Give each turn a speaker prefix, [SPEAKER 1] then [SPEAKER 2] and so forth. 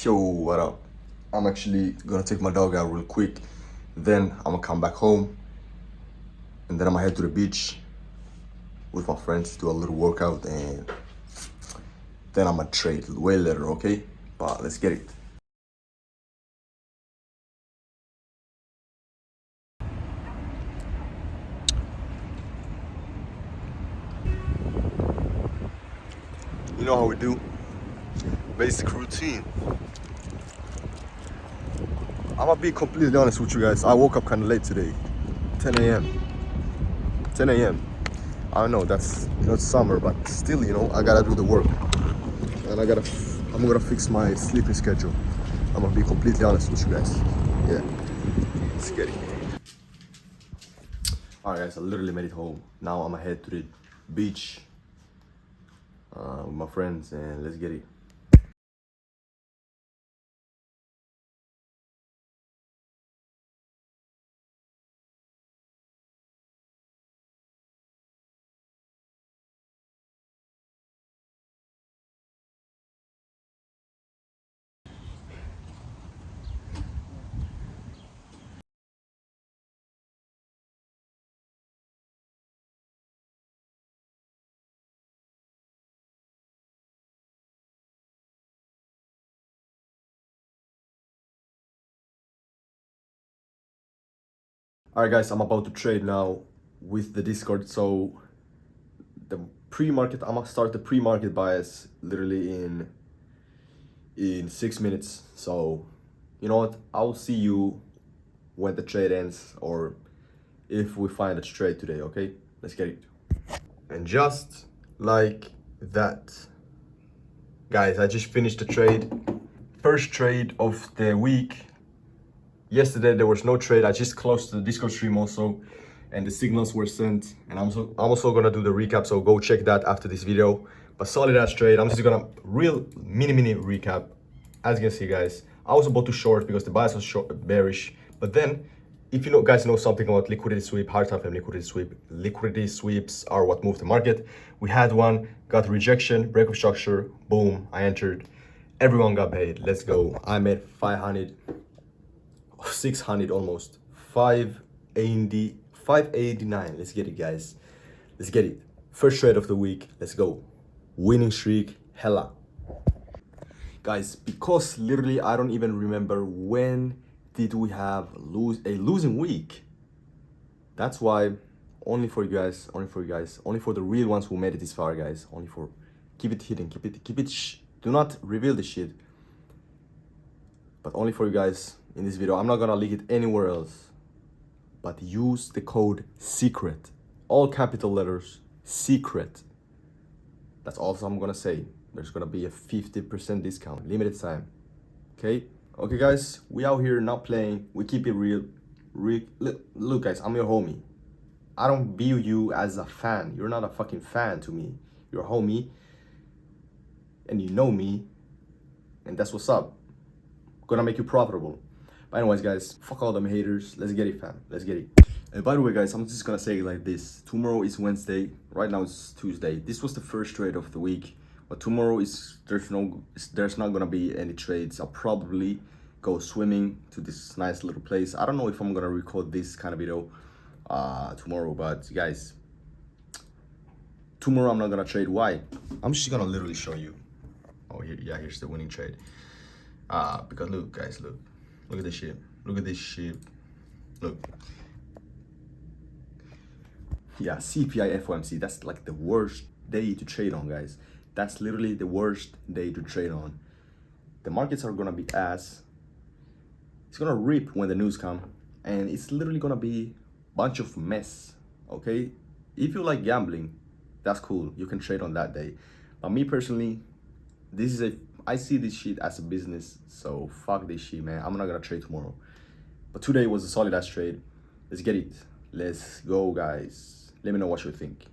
[SPEAKER 1] Yo, what up? I'm actually gonna take my dog out real quick. Then I'm gonna come back home. And then I'm gonna head to the beach with my friends, do a little workout, and then I'm gonna trade way later, okay? But let's get it. You know how we do? Basic routine. I'm gonna be completely honest with you guys. I woke up kind of late today, 10 a.m. 10 a.m. I know that's it's summer, but still, I gotta do the work, and I'm gonna fix my sleeping schedule. I'm gonna be completely honest with you guys. Yeah, let's get it. All right, guys, I literally made it home. Now I'm gonna head to the beach with my friends, and let's get it. All right, guys, I'm about to trade now with the Discord. So the pre-market, I'm gonna start the pre-market bias literally in 6 minutes. So you know what? I'll see you when the trade ends, or if we find a trade today. Okay, let's get it. And just like that, guys, I just finished the trade. First trade of the week. Yesterday there was no trade. I just closed the Discord stream also, and the signals were sent. And I'm also gonna do the recap, so go check that after this video. But solid ass trade. I'm just gonna real mini recap. As you can see, guys, I was about to short because the bias was bearish. But then, if you guys know something about liquidity sweep, hard time frame liquidity sweeps are what moved the market. We had one, got rejection, break of structure, boom, I entered. Everyone got paid. Let's go. I made 500. 600 almost 580 589. Let's get it, guys. Let's get it. First trade of the week. Let's go. Winning streak. Hella, guys, because literally I don't even remember when did we have a losing week. That's why only for you guys, only for the real ones who made it this far, guys. Only for keep it hidden, keep it do not reveal the shit, but only for you guys in this video. I'm not gonna leak it anywhere else, but use the code SECRET, all capital letters, SECRET. That's all I'm gonna say. There's gonna be a 50% discount, limited time. Okay, guys, we out here not playing. We keep it real. Look, guys, I'm your homie. I don't view you as a fan. You're not a fucking fan to me. You're a homie, and you know me, and that's what's up. Gonna make you profitable. But anyways, guys, fuck all them haters. Let's get it, fam. Let's get it. And by the way, guys, I'm just gonna say it like this. Tomorrow is Wednesday. Right now it's Tuesday. This was the first trade of the week. But tomorrow there's not gonna be any trades. I'll probably go swimming to this nice little place. I don't know if I'm gonna record this kind of video tomorrow, but guys, tomorrow I'm not gonna trade. Why? I'm just gonna literally show you. Oh, here's the winning trade. Because look, guys, look at this shit. Look at this shit. Look. Yeah, CPI FOMC. That's like the worst day to trade on, guys. That's literally the worst day to trade on. The markets are gonna be ass. It's gonna rip when the news come, and it's literally gonna be a bunch of mess. Okay, if you like gambling, that's cool. You can trade on that day. But me personally, I see this shit as a business, so fuck this shit, man. I'm not gonna trade tomorrow. But today was a solid ass trade. Let's get it. Let's go, guys. Let me know what you think.